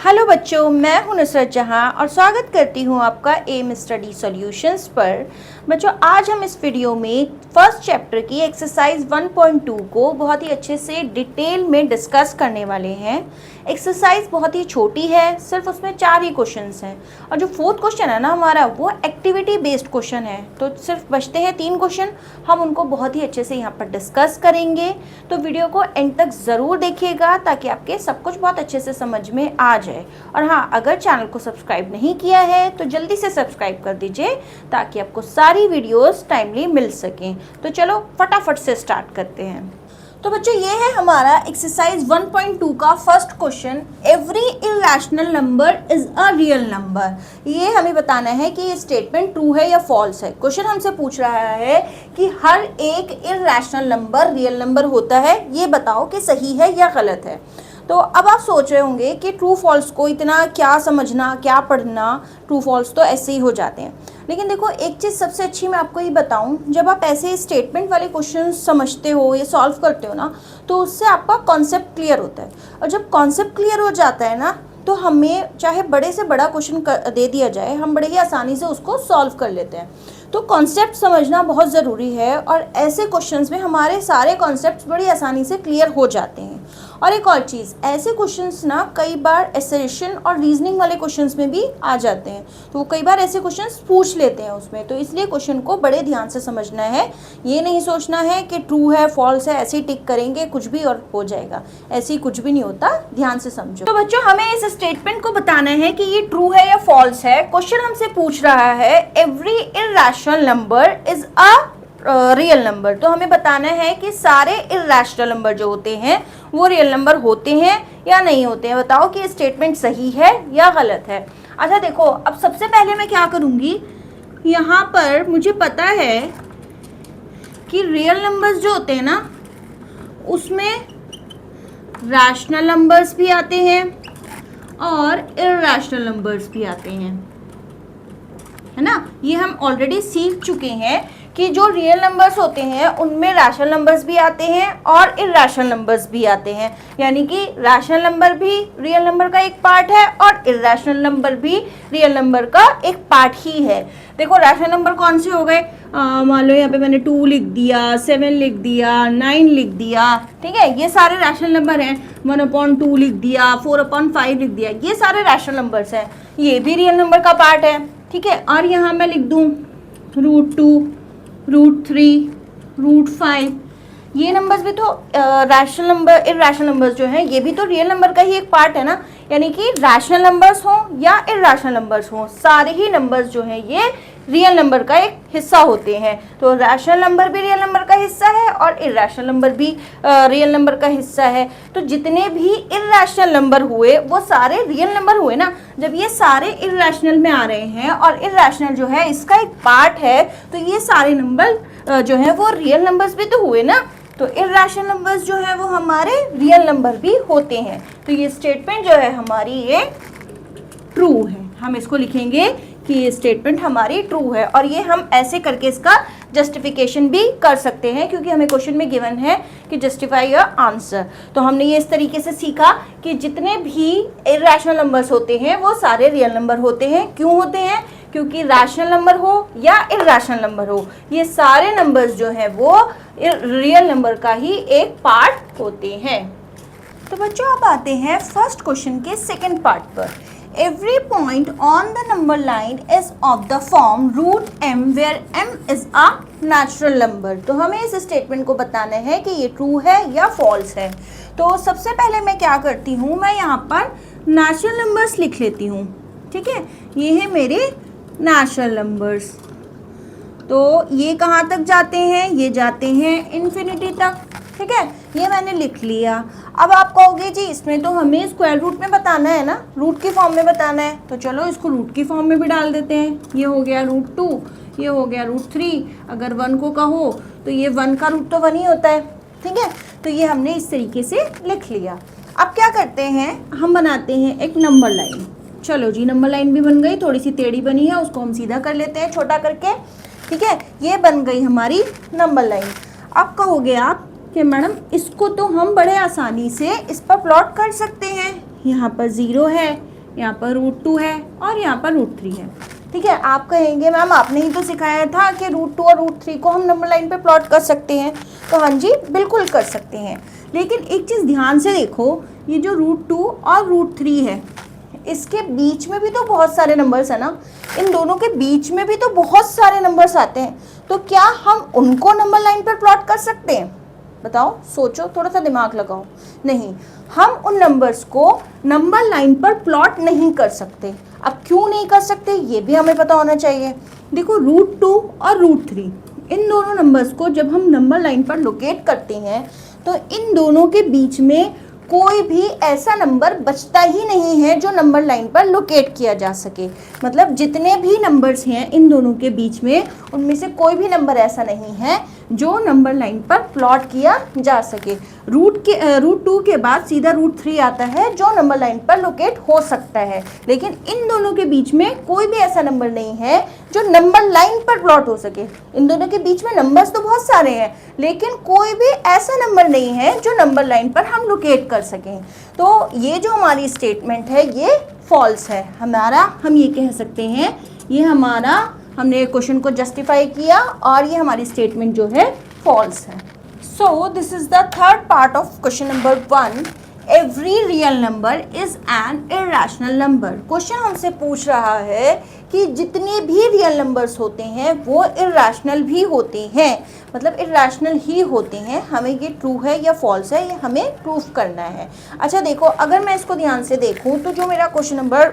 Hello बच्चों, मैं हूं नुसरत जहां और स्वागत करती हूं आपका एम स्टडी सॉल्यूशंस पर। बच्चों, आज हम इस वीडियो में फर्स्ट चैप्टर की एक्सरसाइज 1.2 को बहुत ही अच्छे से डिटेल में डिस्कस करने वाले हैं। एक्सरसाइज बहुत ही छोटी है, सिर्फ उसमें 4 ही क्वेश्चंस हैं और जो फोर्थ क्वेश्चन है ना हमारा, वो एक्टिविटी बेस्ड क्वेश्चन है। तो सिर्फ बचते हैं 3 क्वेश्चन, हम उनको बहुत ही अच्छे से यहाँ पर डिस्कस करेंगे। तो वीडियो को एंड तक ज़रूर देखिएगा ताकि आपके सब कुछ बहुत अच्छे से समझ में आ जाए। और हाँ, अगर चैनल को सब्सक्राइब नहीं किया है तो जल्दी से सब्सक्राइब कर दीजिए ताकि आपको सारी वीडियोस टाइमली मिल सकें। तो चलो फटाफट से स्टार्ट करते हैं। तो बच्चों, ये है हमारा एक्सरसाइज 1.2 का first question. Every irrational number is a real number. ये हमें बताना है कि ये स्टेटमेंट ट्रू है या फॉल्स है। क्वेश्चन हमसे पूछ रहा है कि हर एक इरेशनल नंबर रियल नंबर होता है, ये बताओ कि सही है या गलत है। तो अब आप सोच रहे होंगे कि ट्रू फॉल्स को इतना क्या समझना, क्या पढ़ना, ट्रू फॉल्स तो ऐसे ही हो जाते हैं। लेकिन देखो, एक चीज़ सबसे अच्छी मैं आपको ये बताऊं, जब आप ऐसे स्टेटमेंट वाले क्वेश्चन समझते हो या सॉल्व करते हो ना, तो उससे आपका कॉन्सेप्ट क्लियर होता है। और जब कॉन्सेप्ट क्लियर हो जाता है ना, तो हमें चाहे बड़े से बड़ा क्वेश्चन दे दिया जाए, हम बड़े ही आसानी से उसको सॉल्व कर लेते हैं। तो कॉन्सेप्ट समझना बहुत ज़रूरी है और ऐसे क्वेश्चंस में हमारे सारे कॉन्सेप्ट्स बड़ी आसानी से क्लियर हो जाते हैं। और एक और चीज़, ऐसे क्वेश्चंस ना कई बार एसेशन और रीजनिंग वाले क्वेश्चंस में भी आ जाते हैं, तो वो कई बार ऐसे क्वेश्चंस पूछ लेते हैं उसमें। तो इसलिए क्वेश्चन को बड़े ध्यान से समझना है। ये नहीं सोचना है कि ट्रू है फॉल्स है, ऐसे ही टिक करेंगे कुछ भी और हो जाएगा, ऐसे ही कुछ भी नहीं होता, ध्यान से समझो। तो बच्चों, हमें इस स्टेटमेंट को बताना है कि ये ट्रू है या फॉल्स है। क्वेश्चन हमसे पूछ रहा है every irrational number is a real number. तो हमें बताना है कि सारे इरेशनल नंबर जो होते हैं वो रियल नंबर होते हैं या नहीं होते हैं। बताओ कि स्टेटमेंट सही है या गलत है। अच्छा देखो, अब सबसे पहले मैं क्या करूँगी, यहाँ पर मुझे पता है कि रियल नंबर्स जो होते हैं ना, उसमें रैशनल नंबर्स भी आते हैं और इरेशनल नंबर्स भी आते हैं, है ना। ये हम ऑलरेडी सीख चुके हैं कि जो रियल नंबर्स होते हैं उनमें रैशनल नंबर्स भी आते हैं और इरेशनल नंबर्स भी आते हैं। यानी कि रैशनल नंबर भी रियल नंबर का एक पार्ट है और इरेशनल नंबर भी रियल नंबर का एक पार्ट ही है। देखो, रैशनल नंबर कौन से हो गए, मान लो यहाँ पे मैंने 2 लिख दिया, 7 लिख दिया, 9 लिख दिया, ठीक है। ये सारे रैशनल नंबर हैं। 1/2 लिख दिया, 4/5 लिख दिया, ये सारे रैशनल नंबर्स हैं। ये भी रियल नंबर का पार्ट है, ठीक है। और यहाँ मैं लिख दूँ √2, √3, √5, ये नंबर्स भी तो रैशनल नंबर, इरेशनल नंबर्स जो हैं ये भी तो रियल नंबर का ही एक पार्ट है ना। यानी कि रैशनल नंबर्स हों या इरेशनल नंबर्स हों, सारे ही नंबर्स जो हैं ये रियल नंबर का एक हिस्सा होते हैं। तो रैशनल नंबर भी रियल नंबर का हिस्सा है और इरेशनल नंबर भी रियल नंबर का हिस्सा है। तो जितने भी इरेशनल नंबर हुए वो सारे रियल नंबर हुए ना। जब ये सारे इरेशनल में आ रहे हैं और इरेशनल जो है इसका एक पार्ट है, तो ये सारे नंबर जो है वो रियल नंबर्स भी तो हुए ना। तो इरेशनल नंबर्स जो है वो हमारे रियल नंबर भी होते हैं। तो ये स्टेटमेंट जो है हमारी ये ट्रू है। हम इसको लिखेंगे कि ये स्टेटमेंट हमारी ट्रू है। और ये हम ऐसे करके इसका जस्टिफिकेशन भी कर सकते हैं, क्योंकि हमें क्वेश्चन में गिवन है कि जस्टिफाई योर आंसर। तो हमने ये इस तरीके से सीखा कि जितने भी इरेशनल नंबर्स होते हैं वो सारे रियल नंबर होते हैं। क्यों होते हैं? क्योंकि रैशनल नंबर हो या इरेशनल नंबर हो, ये सारे नंबर्स जो हैं वो रियल नंबर का ही एक पार्ट होते हैं। तो बच्चों, अब आते हैं फर्स्ट क्वेश्चन के सेकंड पार्ट पर। Every point on the number line is of the form √m where m is a natural number। तो हमें इस स्टेटमेंट को बताना है कि ये ट्रू है या फॉल्स है। तो सबसे पहले मैं क्या करती हूँ, मैं यहाँ पर नेचुरल नंबर्स लिख लेती हूँ, ठीक है। ये है मेरे नेचुरल नंबर्स। तो ये कहाँ तक जाते हैं, ये जाते हैं इन्फिनिटी तक, ठीक है। ये मैंने लिख लिया। अब आप कहोगे जी इसमें तो हमें स्क्वायर रूट में बताना है ना, रूट की फॉर्म में बताना है, तो चलो इसको रूट की फॉर्म में भी डाल देते हैं। ये हो गया √2, ये हो गया √3। अगर 1 को कहो तो ये 1 का रूट तो 1 ही होता है, ठीक है। तो ये हमने इस तरीके से लिख लिया। अब क्या करते हैं, हम बनाते हैं एक नंबर लाइन। चलो जी, नंबर लाइन भी बन गई, थोड़ी सी टेढ़ी बनी है, उसको हम सीधा कर लेते हैं छोटा करके, ठीक है। ये बन गई हमारी नंबर लाइन। अब कहोगे आप कि मैडम इसको तो हम बड़े आसानी से इस पर प्लॉट कर सकते हैं। यहाँ पर 0 है, यहाँ पर √2 है और यहाँ पर √3 है। ठीक है, आप कहेंगे मैम आपने ही तो सिखाया था कि √2 और √3 को हम नंबर लाइन पे प्लॉट कर सकते हैं। तो हाँ जी, बिल्कुल कर सकते हैं, लेकिन एक चीज़ ध्यान से देखो, ये जो √2 और √3 है, इसके बीच में भी तो बहुत सारे नंबर्स है ना, इन दोनों के बीच में भी तो बहुत सारे नंबर्स आते हैं। तो क्या हम उनको नंबर लाइन पर प्लॉट कर सकते हैं? बताओ, सोचो, थोड़ा सा दिमाग लगाओ। नहीं, हम उन नंबर्स को नंबर लाइन पर प्लॉट नहीं कर सकते। अब क्यों नहीं कर सकते, ये भी हमें पता होना चाहिए। देखो, √2 और √3 इन दोनों नंबर्स को जब हम नंबर लाइन पर लोकेट करते हैं तो इन दोनों के बीच में कोई भी ऐसा नंबर बचता ही नहीं है जो नंबर लाइन पर लोकेट किया जा सके। मतलब जितने भी नंबर्स हैं इन दोनों के बीच में, उनमें से कोई भी नंबर ऐसा नहीं है जो नंबर लाइन पर प्लॉट किया जा सके। √2 के बाद सीधा √3 आता है जो नंबर लाइन पर लोकेट हो सकता है, लेकिन इन दोनों के बीच में कोई भी ऐसा नंबर नहीं है जो नंबर लाइन पर प्लॉट हो सके। इन दोनों के बीच में नंबर्स तो बहुत सारे हैं, लेकिन कोई भी ऐसा नंबर नहीं है जो नंबर लाइन पर हम लोकेट कर सकें। तो ये जो हमारी स्टेटमेंट है ये फॉल्स है हमारा। हम ये कह सकते हैं ये हमारा, हमने क्वेश्चन को जस्टिफाई किया और ये हमारी स्टेटमेंट जो है फॉल्स है। So this is the third part of question number 1। Every real number is an irrational number. Question हमसे पूछ रहा है कि जितने भी रियल नंबर्स होते हैं वो इर्रेशनल भी होते हैं, मतलब इर्रेशनल ही होते हैं। हमें ये ट्रू है या फॉल्स है ये हमें प्रूफ करना है। अच्छा देखो, अगर मैं इसको ध्यान से देखूं तो जो मेरा क्वेश्चन नंबर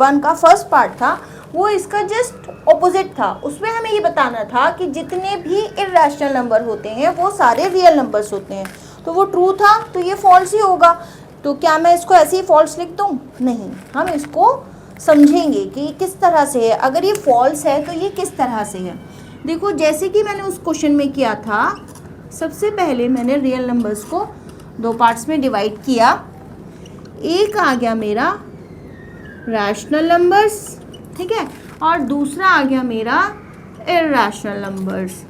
1 का फर्स्ट पार्ट था वो इसका जस्ट ऑपोजिट था। उसमें हमें ये बताना था कि जितने भी इर्रेशनल नंबर होते हैं वो सारे रियल नंबर्स होते हैं। तो वो ट्रू था, तो ये फॉल्स ही होगा। तो क्या मैं इसको ऐसे ही फॉल्स लिख दूँ? नहीं, हम इसको समझेंगे कि किस तरह से है। अगर ये फॉल्स है तो ये किस तरह से है। देखो, जैसे कि मैंने उस क्वेश्चन में किया था, सबसे पहले मैंने रियल नंबर्स को 2 पार्ट्स में डिवाइड किया। एक आ गया मेरा रैशनल नंबर्स, ठीक है, और दूसरा आ गया मेरा इर्रेशनल नंबर्स।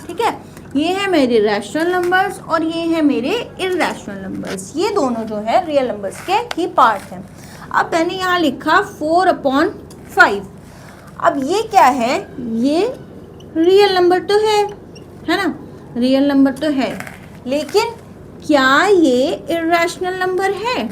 ठीक है, ये है मेरे रैशनल नंबर्स और ये है मेरे इर्रेशनल नंबर्स। ये दोनों जो है रियल नंबर्स के ही पार्ट हैं। अब मैंने यहाँ लिखा 4/5। अब ये क्या है, ये रियल नंबर तो है ना, रियल नंबर तो है, लेकिन क्या ये इर्रेशनल नंबर है?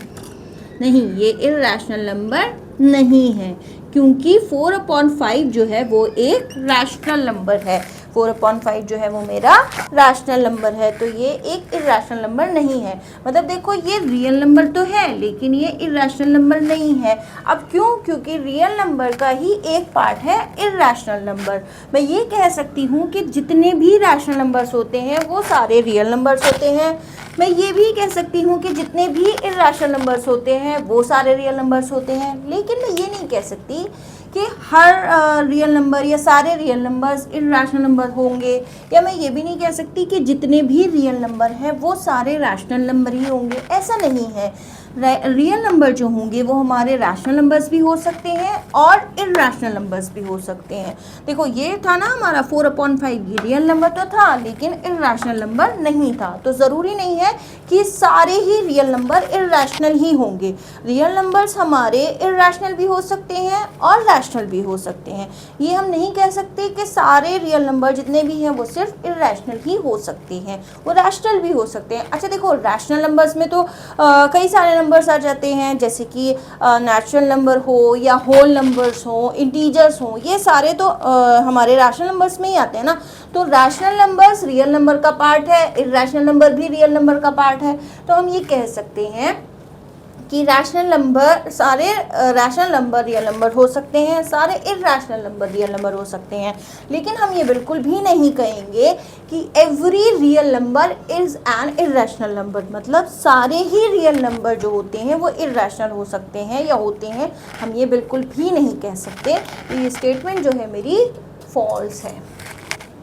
नहीं, ये इर्रेशनल नंबर नहीं है, क्योंकि 4/5 जो है वो एक रैशनल नंबर है। 4/5 जो है वो मेरा रैशनल नंबर है, तो ये एक इर्रेशनल नंबर नहीं है। मतलब देखो, ये रियल नंबर तो है लेकिन ये इर्रेशनल नंबर नहीं है। अब क्यों? क्योंकि रियल नंबर का ही एक पार्ट है इर्रेशनल नंबर। मैं ये कह सकती हूँ कि जितने भी रैशनल नंबर्स होते हैं वो सारे रियल नंबर्स होते हैं। मैं ये भी कह सकती हूँ कि जितने भी इर्रेशनल नंबर्स होते हैं वो सारे रियल नंबर्स होते हैं। लेकिन मैं ये नहीं कह सकती कि हर रियल नंबर या सारे रियल नंबर्स इर्रेशनल नंबर होंगे, या मैं ये भी नहीं कह सकती कि जितने भी रियल नंबर हैं वो सारे रैशनल नंबर ही होंगे। ऐसा नहीं है। रियल नंबर जो होंगे वो हमारे रैशनल नंबर्स भी हो सकते हैं और इर्रेशनल नंबर्स भी हो सकते हैं। देखो, ये था ना हमारा 4/5, ये रियल नंबर तो था लेकिन इर्रेशनल नंबर नहीं था। तो ज़रूरी नहीं है कि सारे ही रियल नंबर इर्रेशनल ही होंगे। रियल नंबर्स हमारे इर्रेशनल भी हो सकते हैं और रैशनल भी हो सकते हैं। ये हम नहीं कह सकते कि सारे रियल नंबर जितने भी हैं वो सिर्फ इर्रेशनल ही हो सकते हैं, वो रैशनल भी हो सकते हैं। अच्छा देखो, रैशनल नंबर्स में तो कई सारे नंबर्स आ जाते हैं, जैसे कि नेचुरल नंबर हो या होल नंबर्स हो, इंटीजर्स हो, ये सारे तो हमारे रैशनल नंबर्स में ही आते हैं ना। तो रैशनल नंबर्स रियल नंबर का पार्ट है, इर्रेशनल नंबर भी रियल नंबर का पार्ट है। तो हम ये कह सकते हैं कि रैशनल नंबर, सारे रैशनल नंबर रियल नंबर हो सकते हैं, सारे इर्रेशनल नंबर रियल नंबर हो सकते हैं। लेकिन हम ये बिल्कुल भी नहीं कहेंगे कि every real number is an irrational number, मतलब सारे ही रियल नंबर जो होते हैं वो इर्रेशनल हो सकते हैं या होते हैं। हम ये बिल्कुल भी नहीं कह सकते। ये स्टेटमेंट जो है मेरी फॉल्स है।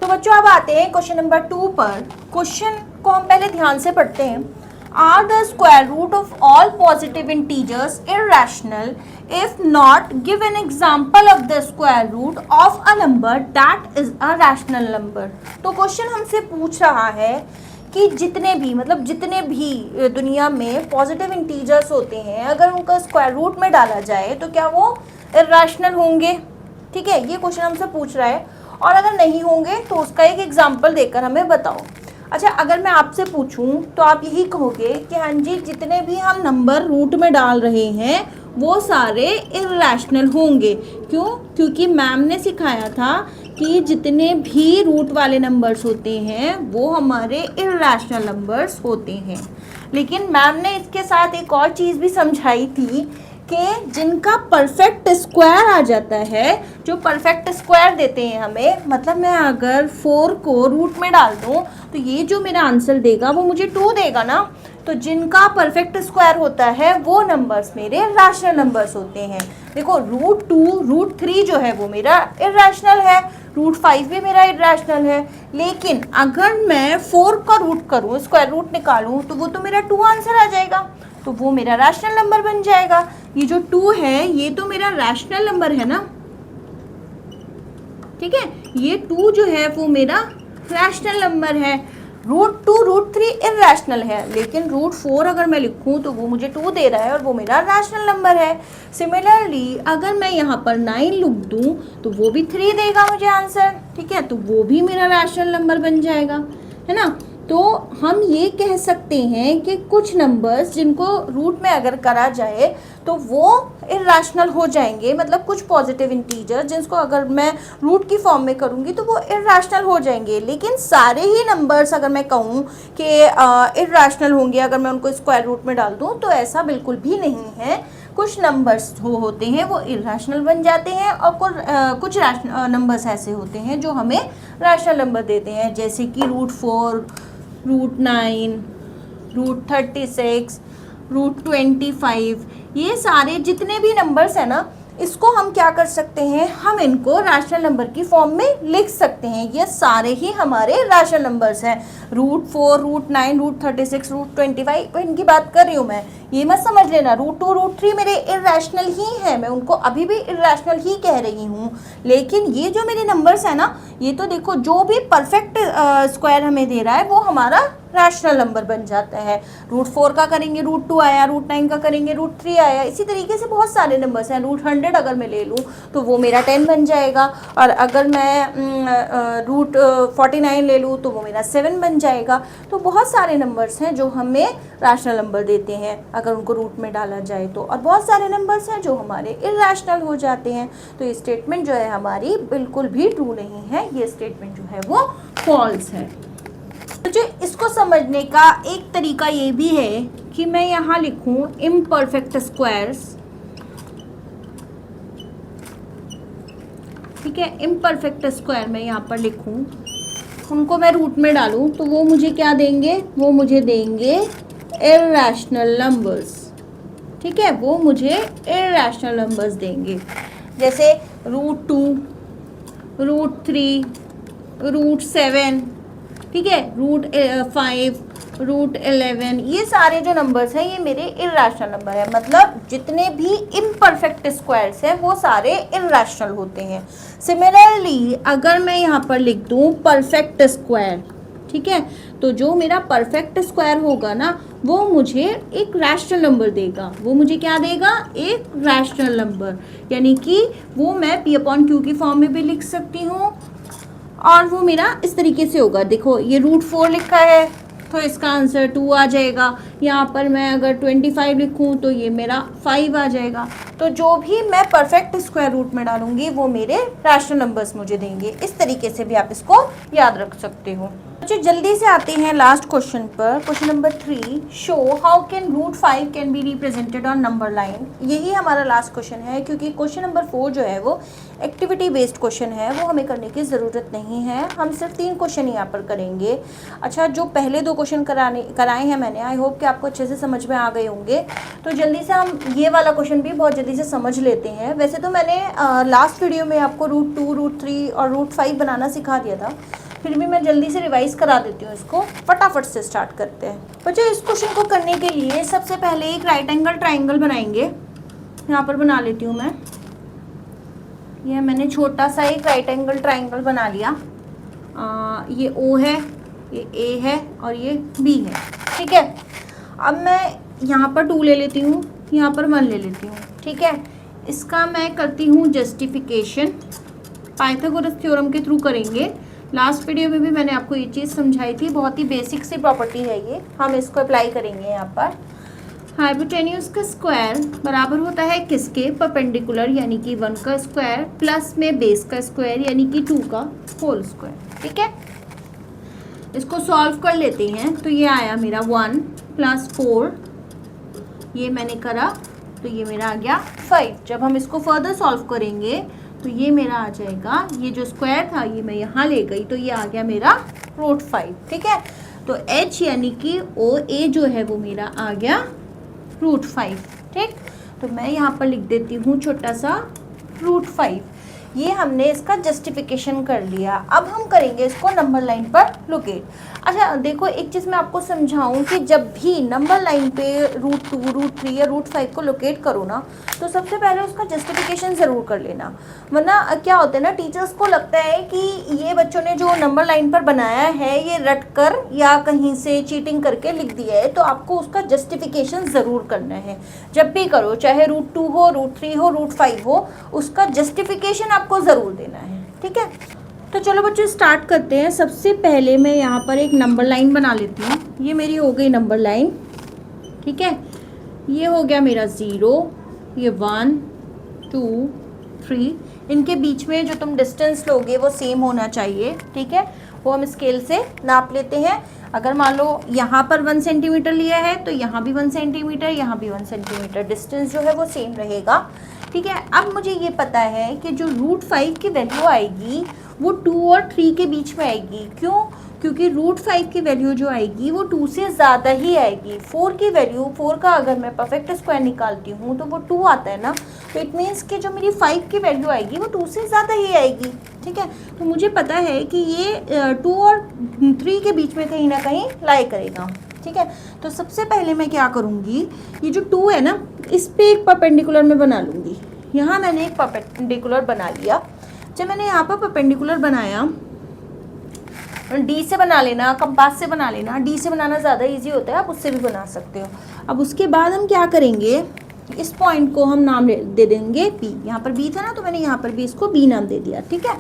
तो बच्चों, अब आते हैं क्वेश्चन नंबर 2 पर। क्वेश्चन को हम पहले ध्यान से पढ़ते हैं। Are the square root of all positive integers irrational? If not, give an example of the square root of a number that is a rational number. तो क्वेश्चन हमसे पूछ रहा है कि जितने भी मतलब जितने भी दुनिया में पॉजिटिव इंटीजर्स होते हैं अगर उनका स्क्वायर रूट में डाला जाए तो क्या वो इर्रेशनल होंगे। ठीक है, ये क्वेश्चन हमसे पूछ रहा है। और अगर नहीं होंगे तो उसका एक एग्जाम्पल देकर हमें बताओ। अच्छा, अगर मैं आपसे पूछूं तो आप यही कहोगे कि हाँ जी, जितने भी हम नंबर रूट में डाल रहे हैं वो सारे इर्रेशनल होंगे। क्यों? क्योंकि मैम ने सिखाया था कि जितने भी रूट वाले नंबर्स होते हैं वो हमारे इर्रेशनल नंबर्स होते हैं। लेकिन मैम ने इसके साथ एक और चीज़ भी समझाई थी कि जिनका परफेक्ट स्क्वायर आ जाता है, जो परफेक्ट स्क्वायर देते हैं हमें, मतलब मैं अगर 4 को रूट में डाल दूं तो ये जो मेरा आंसर देगा वो मुझे 2 देगा ना। तो जिनका परफेक्ट स्क्वायर होता है वो नंबर्स मेरे रैशनल नंबर्स होते हैं। देखो, √2 √3 जो है वो मेरा इर्रेशनल है, √5 भी मेरा इर्रेशनल है। लेकिन अगर मैं 4 का रूट करूँ, स्क्वायर रूट निकालूँ, तो वो तो मेरा 2 आंसर आ जाएगा, तो वो मेरा रैशनल नंबर बन जाएगा। ये जो 2 है ये तो मेरा रैशनल नंबर है ना। ठीक है, ये 2 जो है वो मेरा रैशनल नंबर है। √2 √3 इर्रेशनल है, लेकिन √4 अगर मैं लिखूं तो वो मुझे 2 दे रहा है और वो मेरा रैशनल नंबर है। सिमिलरली अगर मैं यहाँ पर 9 लिख दूं तो वो भी 3 देगा मुझे आंसर। ठीक है, तो वो भी मेरा रैशनल नंबर बन जाएगा, है ना। तो हम ये कह सकते हैं कि कुछ नंबर्स जिनको रूट में अगर करा जाए तो वो इर्रेशनल हो जाएंगे, मतलब कुछ पॉजिटिव इंटीजर जिसको अगर मैं रूट की फॉर्म में करूँगी तो वो इर्रेशनल हो जाएंगे। लेकिन सारे ही नंबर्स अगर मैं कहूँ कि इर्रेशनल होंगे अगर मैं उनको स्क्वायर रूट में डाल दूँ, तो ऐसा बिल्कुल भी नहीं है। कुछ नंबर्स होते हैं वो इर्रेशनल बन जाते हैं और कुछ नंबर्स ऐसे होते हैं जो हमें रैशनल नंबर देते हैं, जैसे कि √4 √9 √36 √25। ये सारे जितने भी नंबर्स हैं ना, इसको हम क्या कर सकते हैं, हम इनको रैशनल नंबर की फॉर्म में लिख सकते हैं। ये सारे ही हमारे रैशनल नंबर्स हैं। √4 √9 √36 √25 इनकी बात कर रही हूँ मैं, ये मत समझ लेना √2 √3 मेरे इर्रेशनल ही है, मैं उनको अभी भी इर्रेशनल ही कह रही हूँ। लेकिन ये जो मेरे नंबर्स है ना, ये तो देखो जो भी परफेक्ट स्क्वायर हमें दे रहा है वो हमारा रैशनल नंबर बन जाता है। √4 का करेंगे √2 आया, √9 का करेंगे √3 आया। इसी तरीके से बहुत सारे नंबर्स हैं। √100 अगर मैं ले लूँ तो वो मेरा 10 बन जाएगा, और अगर मैं √49 ले लूँ तो वो मेरा 7 बन जाएगा। तो बहुत सारे नंबर्स हैं जो हमें रैशनल नंबर देते हैं अगर उनको रूट में डाला जाए तो, और बहुत सारे नंबर्स हैं जो हमारे इर्रेशनल हो जाते हैं। तो ये स्टेटमेंट जो है हमारी बिल्कुल भी ट्रू नहीं है, ये स्टेटमेंट जो है वो फॉल्स है। तो जो इसको समझने का एक तरीका ये भी है कि मैं यहाँ लिखूँ इम्परफेक्ट स्क्वायर्स। ठीक है, इम्परफेक्ट स्क्वायर मैं यहाँ पर लिखूँ, उनको मैं रूट में डालूँ तो वो मुझे क्या देंगे, वो मुझे देंगे इर्रेशनल नंबर्स। ठीक है, वो मुझे इर्रेशनल नंबर्स देंगे, जैसे √2 √3 √7। ठीक है, √5 √11, ये सारे जो नंबर्स हैं ये मेरे इर्रेशनल नंबर है। मतलब जितने भी इम्परफेक्ट स्क्वायर्स हैं वो सारे इर्रेशनल होते हैं। सिमिलरली अगर मैं यहाँ पर लिख दूँ परफेक्ट स्क्वायर, ठीक है, तो जो मेरा परफेक्ट स्क्वायर होगा ना वो मुझे एक रैशनल नंबर देगा। वो मुझे क्या देगा, एक रैशनल नंबर, यानी कि वो मैं P/Q की फॉर्म में भी लिख सकती हूँ, और वो मेरा इस तरीके से होगा। देखो ये √4 लिखा है तो इसका आंसर 2 आ जाएगा। यहाँ पर मैं अगर 25 लिखूँ तो ये मेरा 5 आ जाएगा। तो जो भी मैं परफेक्ट स्क्वायर रूट में डालूंगी वो मेरे रैशनल नंबर्स मुझे देंगे। इस तरीके से भी आप इसको याद रख सकते हो। अच्छा, जल्दी से आते हैं लास्ट क्वेश्चन पर। Question number 3, show how can √5 can be represented on number line. यही हमारा लास्ट क्वेश्चन है, क्योंकि क्वेश्चन नंबर 4 जो है वो एक्टिविटी बेस्ड क्वेश्चन है, वो हमें करने की ज़रूरत नहीं है। हम सिर्फ 3 क्वेश्चन यहाँ पर करेंगे। अच्छा, जो पहले 2 क्वेश्चन कराए हैं मैंने, आई होप कि आपको अच्छे से समझ में आ गए होंगे। तो जल्दी से हम ये वाला क्वेश्चन भी बहुत जल्दी से समझ लेते हैं। वैसे तो मैंने लास्ट वीडियो में आपको √2 √3 और √5 बनाना सिखा दिया था, फिर भी मैं जल्दी से रिवाइज करा देती हूँ। इसको फटाफट से स्टार्ट करते हैं। बच्चों, इस क्वेश्चन को करने के लिए सबसे पहले एक राइट एंगल ट्राइंगल बनाएंगे। यहाँ पर बना लेती हूँ मैं। यह मैंने छोटा सा एक राइट एंगल ट्राइंगल बना लिया। ये O है, ये ए है और ये बी है, ठीक है। अब मैं यहाँ पर 2 ले लेती हूँ, यहाँ पर 1 ले लेती हूँ, ठीक है। इसका मैं करती हूँ जस्टिफिकेशन, पाइथागोरस थ्योरम के थ्रू करेंगे। लास्ट वीडियो में भी मैंने आपको ये चीज़ समझाई थी, बहुत ही बेसिक सी प्रॉपर्टी है ये, हम इसको अप्लाई करेंगे यहाँ पर। हाइपोटेन्यूज का स्क्वायर बराबर होता है किसके, परपेंडिकुलर यानी कि 1 का स्क्वायर प्लस में बेस का स्क्वायर यानी कि 2 का होल स्क्वायर, ठीक है। इसको सॉल्व कर लेते हैं, तो ये आया मेरा 1 + 4, ये मैंने करा तो ये मेरा आ गया 5। जब हम इसको फर्दर सॉल्व करेंगे तो ये मेरा आ जाएगा, ये जो स्क्वायर था ये मैं यहाँ ले गई तो ये आ गया मेरा √5, ठीक है। तो h यानी कि OA जो है वो मेरा आ गया √5, ठीक। तो मैं यहाँ पर लिख देती हूँ छोटा सा √5। ये हमने इसका जस्टिफिकेशन कर लिया। अब हम करेंगे इसको नंबर लाइन पर लोकेट। अच्छा देखो, एक चीज़ मैं आपको समझाऊं कि जब भी नंबर लाइन पे √2, √3 या √5 को लोकेट करो ना, तो सबसे पहले उसका जस्टिफिकेशन ज़रूर कर लेना। वरना क्या होता है ना, टीचर्स को लगता है कि ये बच्चों ने जो नंबर लाइन पर बनाया है ये रट कर या कहीं से चीटिंग करके लिख दिया है, तो आपको उसका जस्टिफिकेशन ज़रूर करना है। जब भी करो, चाहे √2 हो, √3 हो, √5 हो, उसका जस्टिफिकेशन आपको ज़रूर देना है, ठीक है। तो चलो बच्चों स्टार्ट करते हैं। सबसे पहले मैं यहाँ पर एक नंबर लाइन बना लेती हूँ। ये मेरी हो गई नंबर लाइन, ठीक है। ये हो गया मेरा 0, ये 1 2 3। इनके बीच में जो तुम डिस्टेंस लोगे वो सेम होना चाहिए, ठीक है। वो हम स्केल से नाप लेते हैं। अगर मान लो यहाँ पर 1 सेंटीमीटर लिया है तो यहाँ भी 1 सेंटीमीटर, यहाँ भी 1 सेंटीमीटर, डिस्टेंस जो है वो सेम रहेगा, ठीक है। अब मुझे ये पता है कि जो √5 की वैल्यू आएगी वो 2 और 3 के बीच में आएगी। क्यों? क्योंकि √5 की वैल्यू जो आएगी वो 2 से ज़्यादा ही आएगी। 4 की वैल्यू, 4 का अगर मैं परफेक्ट स्क्वायर निकालती हूँ तो वो 2 आता है ना, तो इट मीन्स कि जो मेरी 5 की वैल्यू आएगी वो 2 से ज़्यादा ही आएगी, ठीक है। तो मुझे पता है कि ये 2 और 3 के बीच में कहीं ना कहीं लाई करेगा, ठीक है। तो सबसे पहले मैं क्या करूँगी, ये जो 2 है ना, इस पर एक परपेंडिकुलर मैं बना लूँगी। यहाँ मैंने एक परपेंडिकुलर बना लिया। जब मैंने यहाँ पर परपेंडिकुलर बनाया, डी से बना लेना, कंपास से बना लेना। डी से बनाना ज़्यादा इजी होता है, आप उससे भी बना सकते हो। अब उसके बाद हम क्या करेंगे, इस पॉइंट को हम नाम दे देंगे बी। यहाँ पर बी था ना, तो मैंने यहाँ पर भी इसको बी नाम दे दिया, ठीक है।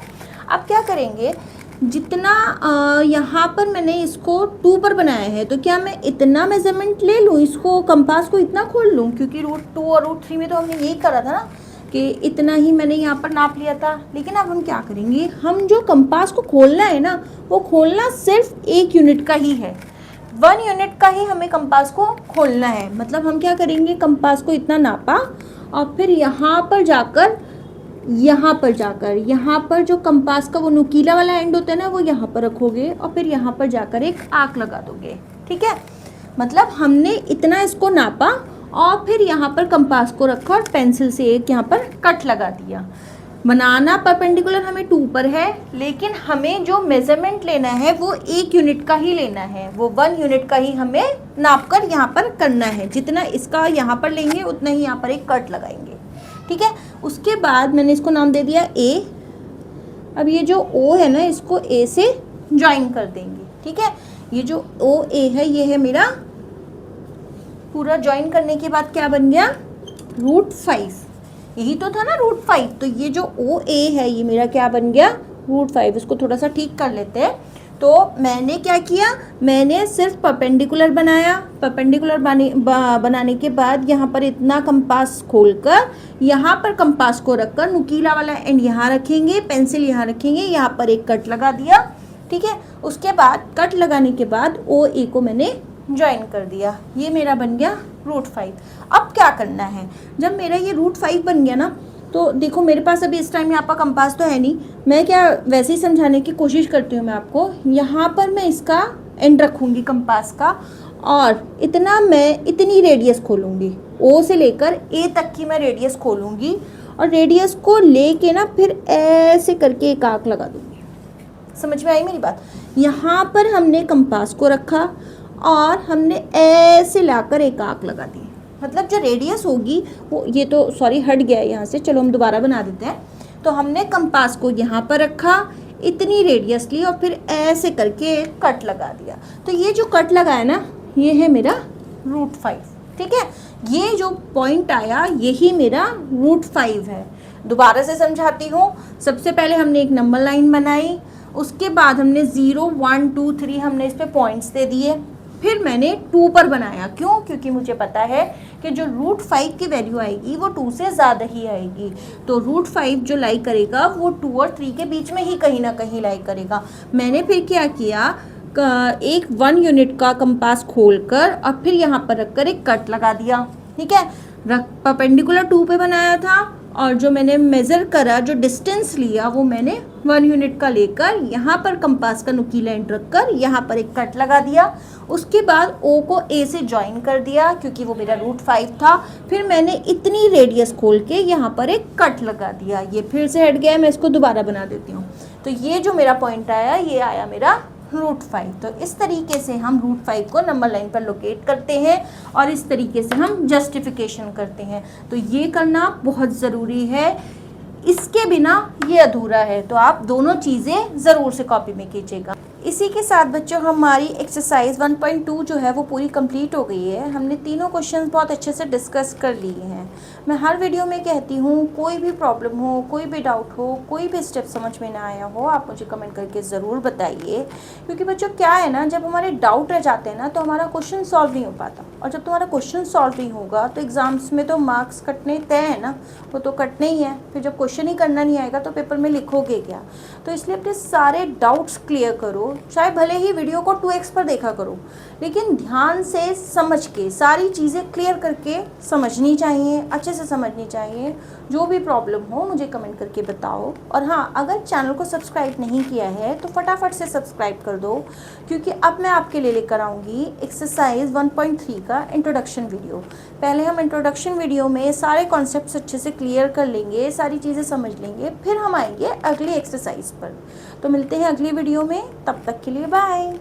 अब क्या करेंगे, जितना यहाँ पर मैंने इसको 2 पर बनाया है, तो क्या मैं इतना मेजरमेंट ले लूँ, इसको कंपास को इतना खोल लूँ, क्योंकि √2 और √3 में तो हमने यही करा था ना कि इतना ही मैंने यहाँ पर नाप लिया था। लेकिन अब हम क्या करेंगे, हम जो कंपास को खोलना है ना, वो खोलना सिर्फ 1 यूनिट का ही है, 1 यूनिट का ही हमें कंपास को खोलना है। मतलब हम क्या करेंगे, कंपास को इतना नापा और फिर यहाँ पर जाकर यहाँ पर जो कंपास का वो नुकीला वाला एंड होता है ना, वो यहाँ पर रखोगे और फिर यहाँ पर जाकर एक आर्क लगा दोगे, ठीक है। मतलब हमने इतना इसको नापा और फिर यहाँ पर कंपास को रखा और पेंसिल से एक यहाँ पर कट लगा दिया। बनाना परपेंडिकुलर हमें 2 पर है, लेकिन हमें जो मेजरमेंट लेना है वो 1 यूनिट का ही लेना है, वो 1 यूनिट का ही हमें नाप कर यहाँ पर करना है। जितना इसका यहाँ पर लेंगे उतना ही यहाँ पर एक कट लगाएंगे, ठीक है। उसके बाद मैंने इसको नाम दे दिया ए। अब ये जो ओ है ना, इसको ए से ज्वाइन कर देंगे, ठीक है। ये जो ओ ए है, ये है मेरा पूरा ज्वाइन करने के बाद क्या बन गया, √5। यही तो था ना √5। तो ये जो ओ ए है ये मेरा क्या बन गया, √5। इसको थोड़ा सा ठीक कर लेते हैं। तो मैंने क्या किया, मैंने सिर्फ परपेंडिकुलर बनाया। परपेंडिकुलर बनाने के बाद यहाँ पर इतना कंपास खोलकर यहाँ पर कंपास को रखकर नुकीला वाला एंड यहाँ रखेंगे, पेंसिल यहाँ रखेंगे, यहाँ पर एक कट लगा दिया, ठीक है। उसके बाद कट लगाने के बाद ओ ए को मैंने ज्वाइन कर दिया। ये मेरा बन गया √5। अब क्या करना है, जब मेरा ये √5 बन गया ना, तो देखो मेरे पास अभी इस टाइम यहाँ पर कंपास तो है नहीं, मैं क्या वैसे ही समझाने की कोशिश करती हूँ मैं आपको। यहाँ पर मैं इसका एंड रखूँगी कंपास का और इतनी रेडियस खोलूँगी, ओ से लेकर ए तक की मैं रेडियस खोलूँगी और रेडियस को लेके ना फिर ऐसे करके एक आर्क लगा दूँगी। समझ में आई मेरी बात? यहाँ पर हमने कंपास को रखा और हमने ऐसे लाकर एक आर्क लगा दी। मतलब जो रेडियस होगी वो, ये तो सॉरी हट गया है यहाँ से, चलो हम दोबारा बना देते हैं। तो हमने कंपास को यहाँ पर रखा, इतनी रेडियस ली और फिर ऐसे करके कट लगा दिया। तो ये जो कट लगा है ना, ये है मेरा √5, ठीक है। ये जो पॉइंट आया यही मेरा √5 है। दोबारा से समझाती हूँ। सबसे पहले हमने एक नंबर लाइन बनाई, उसके बाद हमने 0, 1, 2, 3 हमने इस पे पॉइंट्स दे दिए, फिर मैंने 2 पर बनाया। क्यों? क्योंकि मुझे पता है कि जो √5 की वैल्यू आएगी वो 2 से ज़्यादा ही आएगी। तो √5 जो लाई करेगा वो 2 और 3 के बीच में ही कहीं ना कहीं लाई करेगा। मैंने फिर क्या किया, एक 1 यूनिट का कंपास खोलकर और फिर यहाँ पर रखकर एक कट लगा दिया, ठीक है। परपेंडिकुलर 2 पे बनाया था और जो मैंने मेज़र करा, जो डिस्टेंस लिया वो मैंने 1 यूनिट का लेकर यहाँ पर कंपास का नुकीला एंड रखकर यहाँ पर एक कट लगा दिया। उसके बाद O को A से ज्वाइन कर दिया क्योंकि वो मेरा √5 था। फिर मैंने इतनी रेडियस खोल के यहाँ पर एक कट लगा दिया। ये फिर से हट गया, मैं इसको दोबारा बना देती हूँ। तो ये जो मेरा पॉइंट आया, ये आया मेरा √5। तो इस तरीके से हम √5 को नंबर लाइन पर लोकेट करते हैं और इस तरीके से हम जस्टिफिकेशन करते हैं। तो ये करना बहुत ज़रूरी है, इसके बिना ये अधूरा है। तो आप दोनों चीज़ें ज़रूर से कॉपी में कीजिएगा। इसी के साथ बच्चों हमारी एक्सरसाइज 1.2 जो है वो पूरी कंप्लीट हो गई है। हमने तीनों क्वेश्चंस बहुत अच्छे से डिस्कस कर लिए हैं। मैं हर वीडियो में कहती हूँ, कोई भी प्रॉब्लम हो, कोई भी डाउट हो, कोई भी स्टेप समझ में ना आया हो, आप मुझे कमेंट करके ज़रूर बताइए। क्योंकि बच्चों क्या है ना, जब हमारे डाउट रह जाते हैं ना तो हमारा क्वेश्चन सॉल्व नहीं हो पाता, और जब तुम्हारा क्वेश्चन सॉल्व नहीं होगा तो एग्ज़ाम्स में तो मार्क्स कटने तय है ना, वो तो कटने ही है। फिर जब क्वेश्चन ही करना नहीं आएगा तो पेपर में लिखोगे क्या? तो इसलिए अपने सारे डाउट्स क्लियर करो, चाहे भले ही वीडियो को 2x पर देखा करो, लेकिन ध्यान से समझ के सारी चीज़ें क्लियर करके समझनी चाहिए, अच्छे से समझनी चाहिए। जो भी प्रॉब्लम हो मुझे कमेंट करके बताओ। और हाँ, अगर चैनल को सब्सक्राइब नहीं किया है तो फटाफट से सब्सक्राइब कर दो, क्योंकि अब मैं आपके लिए लेकर आऊँगी एक्सरसाइज 1.3 का इंट्रोडक्शन वीडियो। पहले हम इंट्रोडक्शन वीडियो में सारे कॉन्सेप्ट्स अच्छे से क्लियर कर लेंगे, सारी चीज़ें समझ लेंगे, फिर हम आएंगे अगली एक्सरसाइज पर। तो मिलते हैं अगली वीडियो में, तब तक के लिए बाय।